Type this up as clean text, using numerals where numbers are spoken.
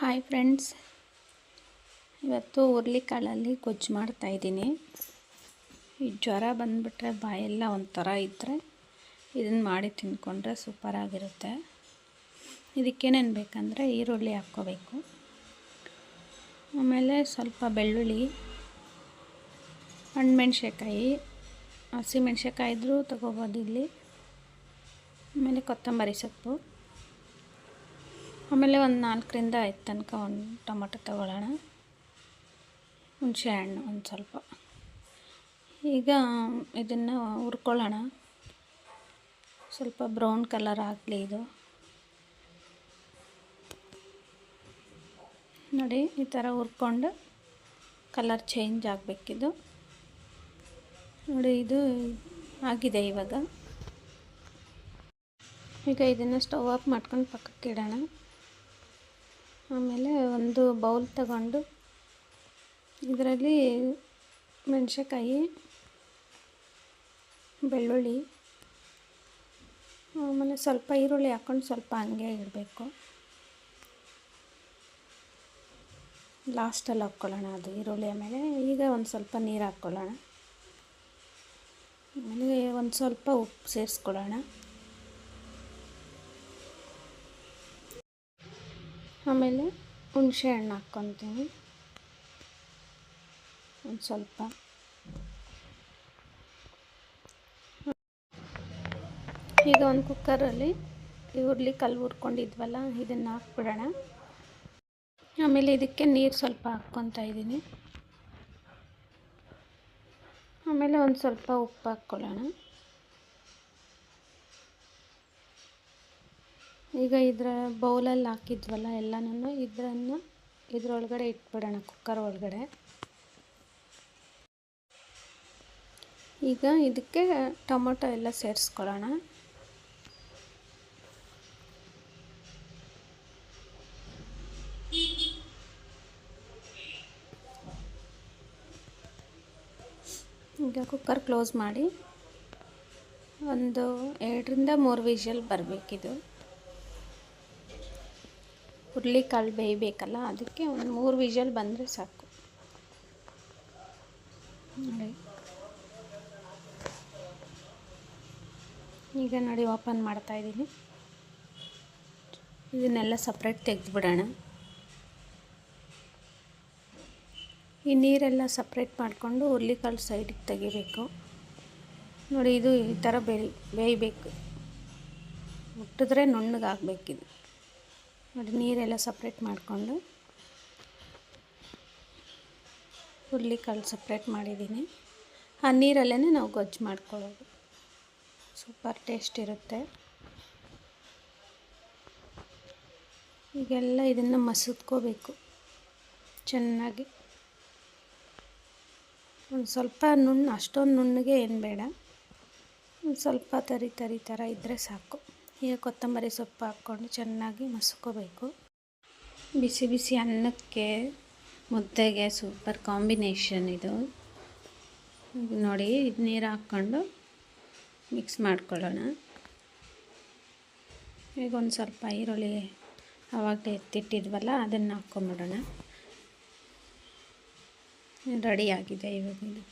Hi friends, ಇವತ್ತು ಹುರುಳಿಕಾಳಲ್ಲಿ ಗೊಜ್ಜು ಮಾಡ್ತಾಯಿದ್ದೀನಿ. ಈ ಜ್ವರ ಬಂದುಬಿಟ್ರೆ ಬಾಯೆಲ್ಲ ಒಂಥರ ಇದ್ದರೆ ಇದನ್ನು ಮಾಡಿ ತಿಂದ್ಕೊಂಡ್ರೆ ಸೂಪರಾಗಿರುತ್ತೆ. ಇದಕ್ಕೇನೇನು ಬೇಕಂದರೆ ಈರುಳ್ಳಿ ಹಾಕ್ಕೋಬೇಕು, ಆಮೇಲೆ ಸ್ವಲ್ಪ ಬೆಳ್ಳುಳ್ಳಿ, ಹಸಿಮೆಣ್ಸಿನ್ಕಾಯಿ, ಹಸಿಮೆಣ್ಸಿನ್ಕಾಯಿ ಇದ್ದರೂ ತೊಗೋಬೋದು ಇಲ್ಲಿ, ಆಮೇಲೆ ಕೊತ್ತಂಬರಿ ಸೊಪ್ಪು, ಆಮೇಲೆ ಒಂದು 4ರಿಂದ 5 ತನಕ ಒಂದು ಟೊಮೊಟೊ ತಗೊಳ್ಳೋಣ, ಹುಣಸೆ ಹಣ್ಣು ಒಂದು ಸ್ವಲ್ಪ. ಈಗ ಇದನ್ನು ಹುರ್ಕೊಳ್ಳೋಣ, ಸ್ವಲ್ಪ ಬ್ರೌನ್ ಕಲರ್ ಆಗಲಿ. ಇದು ನೋಡಿ, ಈ ಥರ ಹುರ್ಕೊಂಡು ಕಲರ್ ಚೇಂಜ್ ಆಗಬೇಕಿದು. ನೋಡಿ, ಇದು ಆಗಿದೆ ಇವಾಗ. ಈಗ ಇದನ್ನು ಸ್ಟವ್ ಆಫ್ ಮಾಡ್ಕೊಂಡು ಪಕ್ಕಕ್ಕೆ ಇಡೋಣ. ಆಮೇಲೆ ಒಂದು ಬೌಲ್ ತಗೊಂಡು ಇದರಲ್ಲಿ ಮೆಣಸಿನ್ಕಾಯಿ, ಬೆಳ್ಳುಳ್ಳಿ, ಆಮೇಲೆ ಸ್ವಲ್ಪ ಈರುಳ್ಳಿ ಹಾಕ್ಕೊಂಡು ಸ್ವಲ್ಪ ಹಂಗೆ ಇಡಬೇಕು. ಲಾಸ್ಟಲ್ಲಿ ಹಾಕ್ಕೊಳ್ಳೋಣ ಅದು ಈರುಳ್ಳಿ. ಆಮೇಲೆ ಈಗ ಒಂದು ಸ್ವಲ್ಪ ನೀರು ಹಾಕ್ಕೊಳ್ಳೋಣ, ಆಮೇಲೆ ಒಂದು ಸ್ವಲ್ಪ ಉಪ್ಪು ಸೇರಿಸ್ಕೊಳ್ಳೋಣ. ಆಮೇಲೆ ಹುಣಸೆ ಹಣ್ಣು ಹಾಕ್ಕೊತೀನಿ ಒಂದು ಸ್ವಲ್ಪ. ಈಗ ಒಂದು ಕುಕ್ಕರಲ್ಲಿ ಹುರುಳಿಕಾಳು ಹುರ್ಕೊಂಡಿದ್ವಲ್ಲ ಇದನ್ನು ಹಾಕ್ಬಿಡೋಣ. ಆಮೇಲೆ ಇದಕ್ಕೆ ನೀರು ಸ್ವಲ್ಪ ಹಾಕ್ಕೊತಾ ಇದ್ದೀನಿ. ಆಮೇಲೆ ಒಂದು ಸ್ವಲ್ಪ ಉಪ್ಪು ಹಾಕ್ಕೊಳ್ಳೋಣ. ಈಗ ಇದರ ಬೌಲಲ್ಲಿ ಹಾಕಿದ್ವಲ್ಲ ಎಲ್ಲನೂ, ಇದರೊಳಗಡೆ ಇಟ್ಬಿಡೋಣ, ಕುಕ್ಕರ್ ಒಳಗಡೆ. ಈಗ ಇದಕ್ಕೆ ಟೊಮೊಟೊ ಎಲ್ಲ ಸೇರಿಸ್ಕೊಳ್ಳೋಣ. ಈಗ ಕುಕ್ಕರ್ ಕ್ಲೋಸ್ ಮಾಡಿ ಒಂದು 2ರಿಂದ 3 ವಿಷಲ್ ಬರಬೇಕಿದು. ಹುರುಳಿಕಾಳು ಬೇಯಬೇಕಲ್ಲ, ಅದಕ್ಕೆ ಒಂದು 3 ವಿಷಲ್ ಬಂದರೆ ಸಾಕು. ನೋಡಿ, ಈಗ ನೋಡಿ ಓಪನ್ ಮಾಡ್ತಾಯಿದ್ದೀನಿ. ಇದನ್ನೆಲ್ಲ ಸಪ್ರೇಟ್ ತೆಗೆದುಬಿಡೋಣ. ಈ ನೀರೆಲ್ಲ ಸಪ್ರೇಟ್ ಮಾಡಿಕೊಂಡು ಹುರುಳಿಕಾಳು ಸೈಡಿಗೆ ತೆಗಿಬೇಕು. ನೋಡಿ, ಇದು ಈ ಥರ ಬೇಯಬೇಕು, ಮುಟ್ಟಿದ್ರೆ ನುಣ್ಣಗಾಗಬೇಕಿದು. ನೋಡಿ, ನೀರೆಲ್ಲ ಸಪ್ರೇಟ್ ಮಾಡಿಕೊಂಡು ಹುರುಳಿಕಾಳು ಸಪ್ರೇಟ್ ಮಾಡಿದ್ದೀನಿ. ಆ ನೀರಲ್ಲೇ ನಾವು ಗೊಜ್ಜು ಮಾಡ್ಕೊಳ್ಳೋದು, ಸೂಪರ್ ಟೇಸ್ಟ್ ಇರುತ್ತೆ. ಈಗೆಲ್ಲ ಇದನ್ನು ಮಸದ್ಕೋಬೇಕು ಚೆನ್ನಾಗಿ. ಒಂದು ಸ್ವಲ್ಪ ಅಷ್ಟೊಂದು ನುಣ್ಣಗೆ ಏನು ಬೇಡ, ಒಂದು ಸ್ವಲ್ಪ ತರಿ ಥರ ಇದ್ದರೆ ಸಾಕು. ಈಗ ಕೊತ್ತಂಬರಿ ಸೊಪ್ಪು ಹಾಕ್ಕೊಂಡು ಚೆನ್ನಾಗಿ ಮಸ್ಕೋಬೇಕು. ಬಿಸಿ ಬಿಸಿ ಅನ್ನಕ್ಕೆ, ಮುದ್ದೆಗೆ ಸೂಪರ್ ಕಾಂಬಿನೇಷನ್ ಇದು. ನೋಡಿ, ಇದು ನೀರು ಹಾಕ್ಕೊಂಡು ಮಿಕ್ಸ್ ಮಾಡ್ಕೊಳ್ಳೋಣ. ಈಗ ಒಂದು ಸ್ವಲ್ಪ ಈರುಳ್ಳಿ ಆವಾಗಲೇ ಎತ್ತಿಟ್ಟಿದ್ವಲ್ಲ ಅದನ್ನು ಹಾಕ್ಕೊಂಬಿಡೋಣ. ರೆಡಿಯಾಗಿದೆ ಇವಾಗ ಇದು.